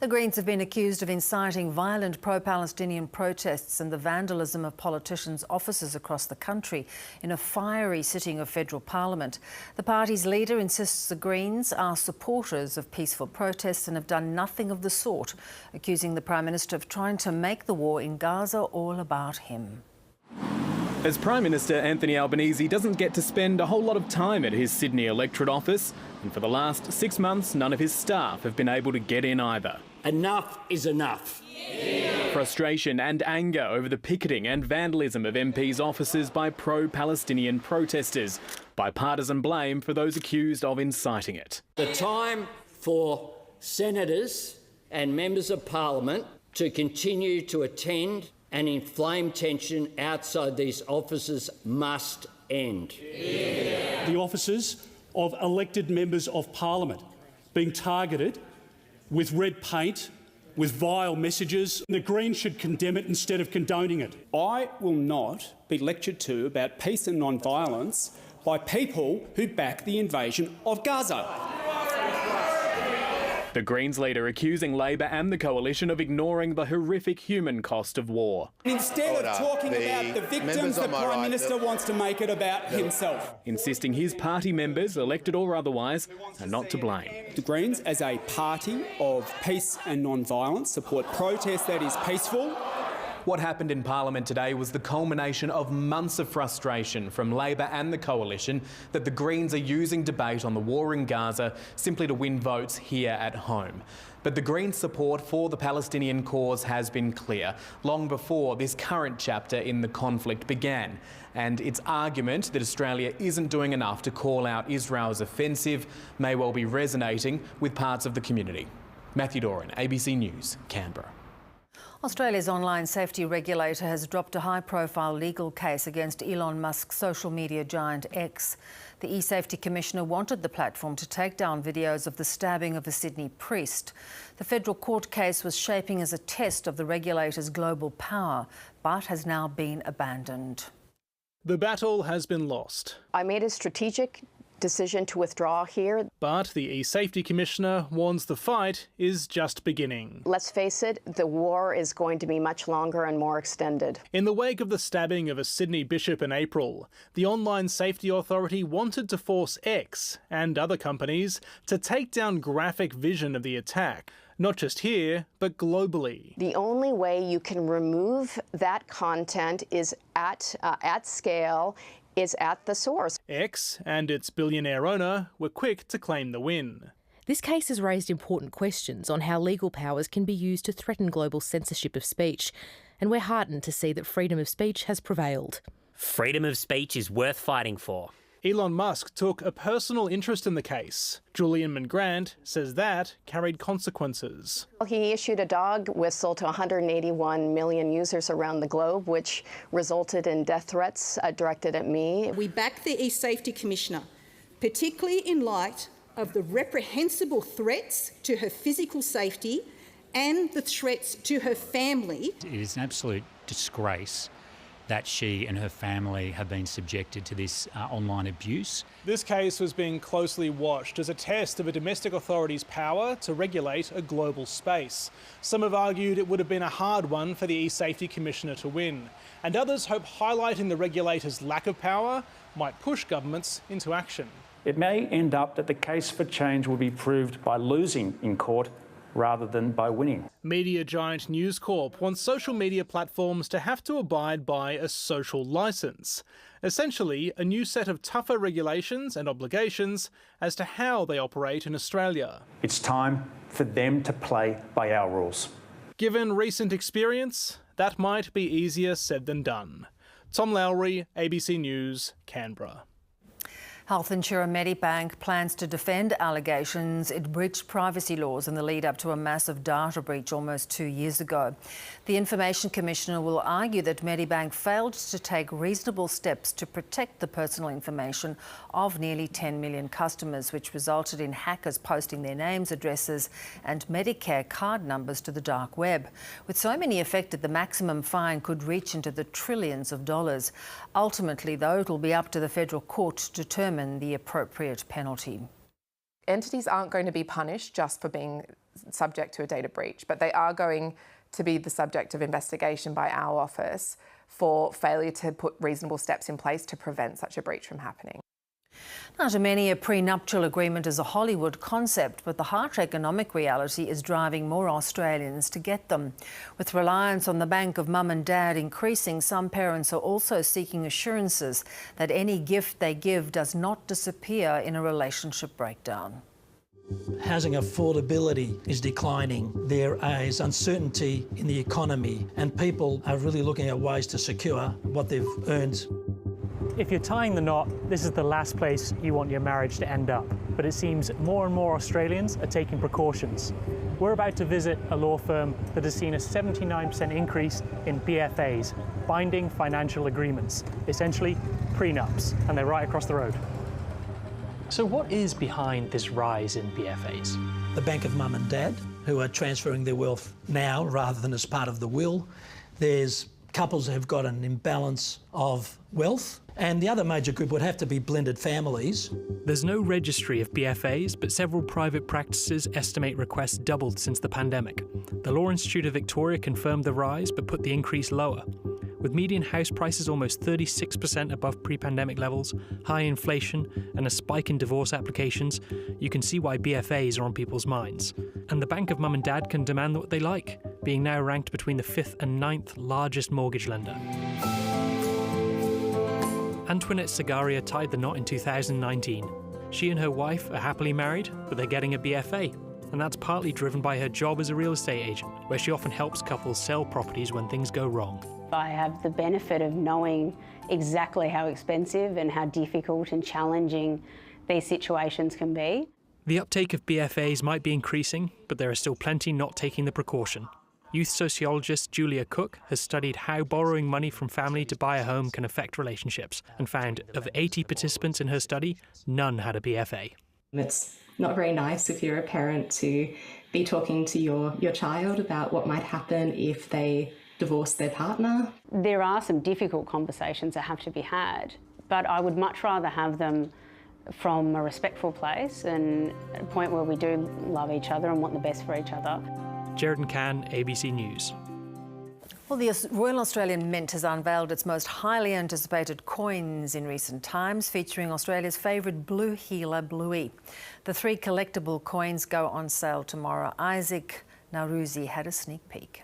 Speaker 1: The Greens have been accused of inciting violent pro-Palestinian protests and the vandalism of politicians' offices across the country in a fiery sitting of federal parliament. The party's leader insists the Greens are supporters of peaceful protests and have done nothing of the sort, accusing the Prime Minister of trying to make the war in Gaza all about him.
Speaker 12: As Prime Minister, Anthony Albanese doesn't get to spend a whole lot of time at his Sydney electorate office, and for the last 6 months, none of his staff have been able to get in either.
Speaker 13: Enough is enough.
Speaker 12: Yeah. Frustration and anger over the picketing and vandalism of MPs' offices by pro-Palestinian protesters. Bipartisan blame for those accused of inciting it.
Speaker 13: The time for senators and members of parliament to continue to attend and inflame tension outside these offices must end.
Speaker 14: Yeah. The offices of elected members of parliament being targeted with red paint, with vile messages. The Greens should condemn it instead of condoning it.
Speaker 16: I will not be lectured to about peace and non-violence by people who back the invasion of Gaza.
Speaker 12: The Greens leader accusing Labor and the coalition of ignoring the horrific human cost of war.
Speaker 16: Instead of talking about the victims, the Prime Minister wants to make it about himself.
Speaker 12: Insisting his party members, elected or otherwise, are not to blame.
Speaker 16: The Greens, as a party of peace and non-violence, support protest that is peaceful.
Speaker 12: What happened in Parliament today was the culmination of months of frustration from Labor and the coalition that the Greens are using debate on the war in Gaza simply to win votes here at home. But the Greens' support for the Palestinian cause has been clear, long before this current chapter in the conflict began. And its argument that Australia isn't doing enough to call out Israel's offensive may well be resonating with parts of the community. Matthew Doran, ABC News, Canberra.
Speaker 1: Australia's online safety regulator has dropped a high-profile legal case against Elon Musk's social media giant X. The eSafety Commissioner wanted the platform to take down videos of the stabbing of a Sydney priest. The federal court case was shaping as a test of the regulator's global power, but has now been abandoned.
Speaker 12: The battle has been lost.
Speaker 17: I made a strategic decision to withdraw here.
Speaker 12: But the eSafety Commissioner warns the fight is just beginning.
Speaker 17: Let's face it, the war is going to be much longer and more extended.
Speaker 12: In the wake of the stabbing of a Sydney bishop in April, the Online Safety Authority wanted to force X and other companies to take down graphic vision of the attack. Not just here, but globally.
Speaker 17: The only way you can remove that content is at scale, is at the source.
Speaker 12: X and its billionaire owner were quick to claim the win.
Speaker 28: This case has raised important questions on how legal powers can be used to threaten global censorship of speech, and we're heartened to see that freedom of speech has prevailed.
Speaker 29: Freedom of speech is worth fighting for.
Speaker 4: Elon Musk took a personal interest in the case. Julian Mangrand says that carried consequences.
Speaker 17: He issued a dog whistle to 181 million users around the globe, which resulted in death threats directed at me.
Speaker 15: We back the e-Safety Commissioner, particularly in light of the reprehensible threats to her physical safety and the threats to her family.
Speaker 18: It is an absolute disgrace that she and her family have been subjected to this online abuse.
Speaker 4: This case was being closely watched as a test of a domestic authority's power to regulate a global space. Some have argued it would have been a hard one for the e-Safety Commissioner to win, and others hope highlighting the regulator's lack of power might push governments into action.
Speaker 19: It may end up that the case for change will be proved by losing in court rather than by winning.
Speaker 4: Media giant News Corp wants social media platforms to have to abide by a social licence. Essentially, a new set of tougher regulations and obligations as to how they operate in Australia.
Speaker 19: It's time for them to play by our rules.
Speaker 4: Given recent experience, that might be easier said than done. Tom Lowry, ABC News, Canberra.
Speaker 1: Health insurer Medibank plans to defend allegations it breached privacy laws in the lead up to a massive data breach almost 2 years ago. The Information Commissioner will argue that Medibank failed to take reasonable steps to protect the personal information of nearly 10 million customers, which resulted in hackers posting their names, addresses and Medicare card numbers to the dark web. With so many affected, the maximum fine could reach into the trillions of dollars. Ultimately, though, it will be up to the federal court to determine the appropriate penalty.
Speaker 20: Entities aren't going to be punished just for being subject to a data breach, but they are going to be the subject of investigation by our office for failure to put reasonable steps in place to prevent such a breach from happening.
Speaker 1: Now, to many, a prenuptial agreement is a Hollywood concept, but the harsh economic reality is driving more Australians to get them. With reliance on the bank of mum and dad increasing, some parents are also seeking assurances that any gift they give does not disappear in a relationship breakdown.
Speaker 21: Housing affordability is declining. There is uncertainty in the economy, and people are really looking at ways to secure what they've earned.
Speaker 22: If you're tying the knot, this is the last place you want your marriage to end up. But it seems more and more Australians are taking precautions. We're about to visit a law firm that has seen a 79% increase in BFAs, binding financial agreements, essentially prenups, and they're right across the road. So what is behind this rise in BFAs?
Speaker 21: The bank of mum and dad, who are transferring their wealth now rather than as part of the will. There's couples who have got an imbalance of wealth. And the other major group would have to be blended families.
Speaker 22: There's no registry of BFAs, but several private practices estimate requests doubled since the pandemic. The Law Institute of Victoria confirmed the rise, but put the increase lower. With median house prices almost 36% above pre-pandemic levels, high inflation, and a spike in divorce applications, you can see why BFAs are on people's minds. And the Bank of Mum and Dad can demand what they like, being now ranked between the 5th and 9th largest mortgage lender. Antoinette Sagaria tied the knot in 2019. She and her wife are happily married, but they're getting a BFA. And that's partly driven by her job as a real estate agent, where she often helps couples sell properties when things go wrong.
Speaker 23: I have the benefit of knowing exactly how expensive and how difficult and challenging these situations can be.
Speaker 22: The uptake of BFAs might be increasing, but there are still plenty not taking the precaution. Youth sociologist Julia Cook has studied how borrowing money from family to buy a home can affect relationships and found of 80 participants in her study, none had a BFA.
Speaker 29: It's not very nice if you're a parent to be talking to your child about what might happen if they divorce their partner.
Speaker 23: There are some difficult conversations that have to be had, but I would much rather have them from a respectful place and a point where we do love each other and want the best for each other.
Speaker 22: Jared Can, ABC News.
Speaker 1: Well, the Royal Australian Mint has unveiled its most highly anticipated coins in recent times, featuring Australia's favourite blue healer, Bluey. The 3 collectible coins go on sale tomorrow. Isaac Naruzi had a sneak peek.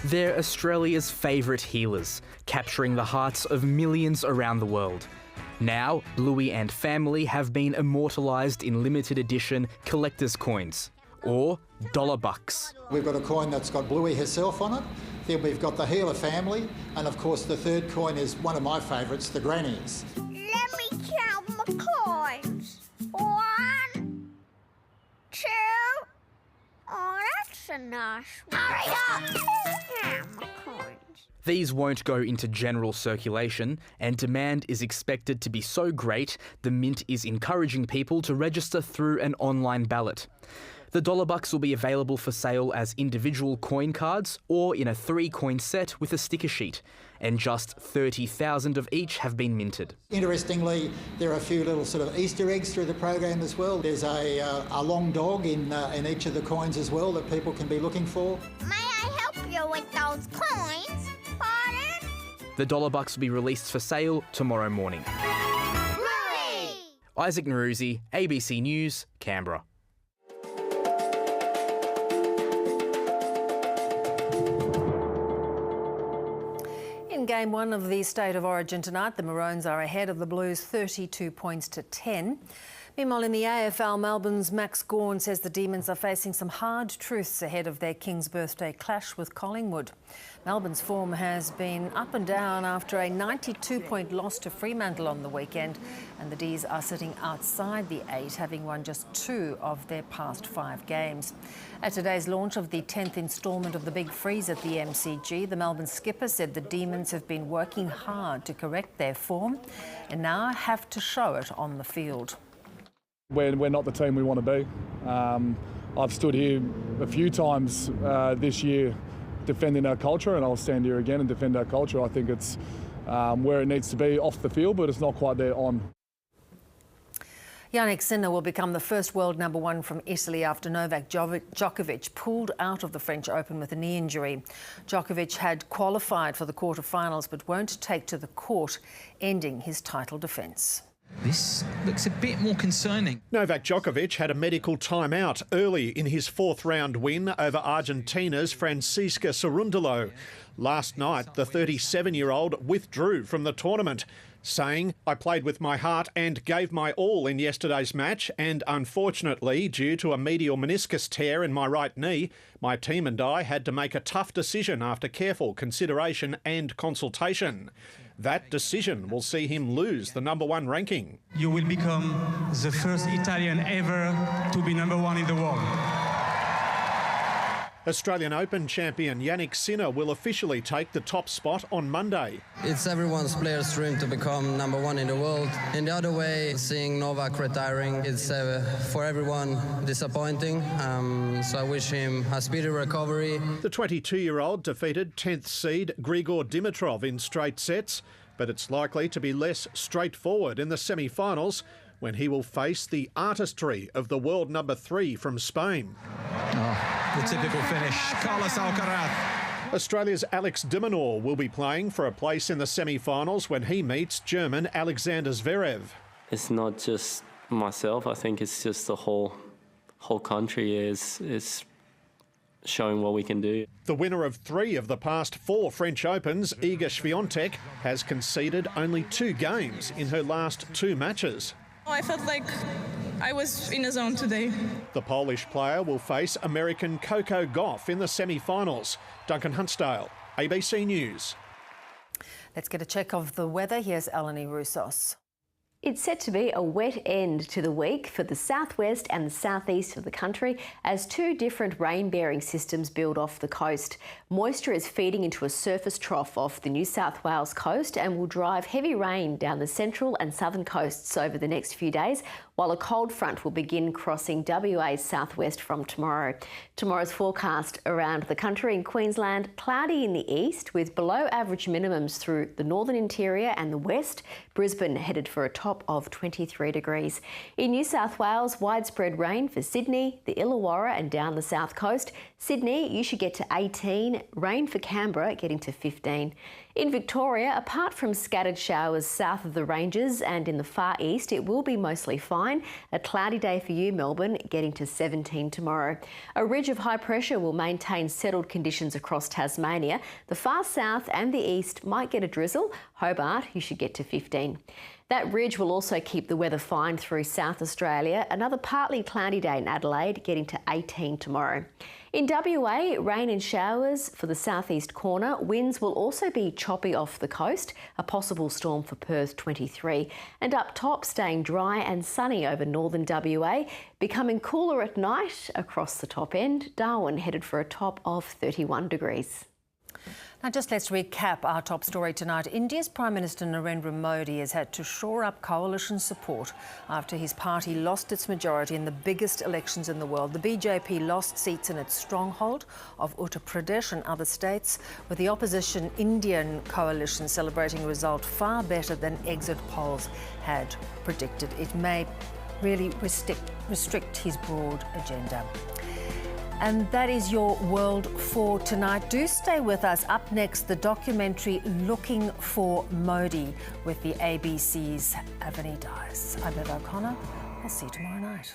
Speaker 30: They're Australia's favourite healers, capturing the hearts of millions around the world. Now, Bluey and family have been immortalised in limited edition collector's coins, or $1.
Speaker 31: We've got a coin that's got Bluey herself on it,
Speaker 2: Then we've got the Healer family, and of course the third coin is one of my favourites, the grannies.
Speaker 3: Let me count my coins. 1, 2. Oh, that's a nice one. Hurry up! Count my coins.
Speaker 30: These won't go into general circulation, and demand is expected to be so great, the Mint is encouraging people to register through an online ballot. The dollar bucks will be available for sale as individual coin cards or in a 3-coin set with a sticker sheet, and just 30,000 of each have been minted.
Speaker 2: Interestingly, there are a few little sort of Easter eggs through the program as well. There's a long dog in each of the coins as well that people can be looking for.
Speaker 3: May I help you with those coins? Pardon?
Speaker 30: The dollar bucks will be released for sale tomorrow morning.
Speaker 3: Hooray!
Speaker 30: Isaac Naruzi, ABC News, Canberra.
Speaker 1: In Game 1 of the State of Origin tonight, the Maroons are ahead of the Blues 32 points to 10. Meanwhile, in the AFL, Melbourne's Max Gawn says the Demons are facing some hard truths ahead of their King's Birthday clash with Collingwood. Melbourne's form has been up and down after a 92-point loss to Fremantle on the weekend, and the D's are sitting outside the 8, having won just 2 of their past 5 games. At today's launch of the 10th instalment of the Big Freeze at the MCG, the Melbourne skipper said the Demons have been working hard to correct their form and now have to show it on the field.
Speaker 5: We're not the team we want to be. I've stood here a few times this year defending our culture, and I'll stand here again and defend our culture. I think it's where it needs to be off the field, but it's not quite there on.
Speaker 1: Yannick Sinner will become the first world number 1 from Italy after Novak Djokovic pulled out of the French Open with a knee injury. Djokovic had qualified for the quarterfinals but won't take to the court, ending his title defence.
Speaker 6: This looks a bit more concerning.
Speaker 7: Novak Djokovic had a medical timeout early in his 4th-round win over Argentina's Francisca Cerundolo. Last night, the 37-year-old withdrew from the tournament, saying, "I played with my heart and gave my all in yesterday's match, and unfortunately, due to a medial meniscus tear in my right knee, my team and I had to make a tough decision after careful consideration and consultation. That decision will see him lose the number 1 ranking."
Speaker 6: You will become the first Italian ever to be number 1 in the world.
Speaker 7: Australian Open champion Yannick Sinner will officially take the top spot on Monday.
Speaker 9: It's everyone's player's dream to become number 1 in the world. In the other way, seeing Novak retiring, it's for everyone disappointing. So I wish him a speedy recovery.
Speaker 7: The 22-year-old defeated 10th seed Grigor Dimitrov in straight sets, but it's likely to be less straightforward in the semi-finals when he will face the artistry of the world number 3 from Spain.
Speaker 6: The typical finish, Carlos Alcaraz.
Speaker 7: Australia's Alex de Minaur will be playing for a place in the semi-finals when he meets German Alexander Zverev.
Speaker 24: It's not just myself, I think it's just the whole country is showing what we can do.
Speaker 7: The winner of 3 of the past 4 French Opens, Iga Swiatek, has conceded only 2 games in her last 2 matches.
Speaker 25: I felt like I was in a zone today.
Speaker 7: The Polish player will face American Coco Gauff in the semi-finals. Duncan Huntsdale, ABC News.
Speaker 1: Let's get a check of the weather. Here's Eleni Roussos.
Speaker 26: It's set to be a wet end to the week for the southwest and the southeast of the country as 2 different rain-bearing systems build off the coast. Moisture is feeding into a surface trough off the New South Wales coast and will drive heavy rain down the central and southern coasts over the next few days, while a cold front will begin crossing WA's southwest from tomorrow. Tomorrow's forecast around the country in Queensland, cloudy in the east with below average minimums through the northern interior and the west. Brisbane headed for a top of 23 degrees. In New South Wales, widespread rain for Sydney, the Illawarra and down the south coast. Sydney, you should get to 18. Rain for Canberra, getting to 15. In Victoria, apart from scattered showers south of the ranges and in the far east, it will be mostly fine. A cloudy day for you, Melbourne, getting to 17 tomorrow. A ridge of high pressure will maintain settled conditions across Tasmania. The far south and the east might get a drizzle. Hobart, you should get to 15. That ridge will also keep the weather fine through South Australia. Another partly cloudy day in Adelaide, getting to 18 tomorrow. In WA, rain and showers for the southeast corner. Winds will also be choppy off the coast, a possible storm for Perth 23. And up top, staying dry and sunny over northern WA, becoming cooler at night across the top end. Darwin headed for a top of 31 degrees.
Speaker 1: Now, just let's recap our top story tonight. India's Prime Minister Narendra Modi has had to shore up coalition support after his party lost its majority in the biggest elections in the world. The BJP lost seats in its stronghold of Uttar Pradesh and other states, with the opposition Indian coalition celebrating a result far better than exit polls had predicted. It may really restrict his broad agenda. And that is your world for tonight. Do stay with us. Up next, the documentary Looking for Modi with the ABC's Eleni Dias. I'm Bev O'Connor. I'll see you tomorrow night.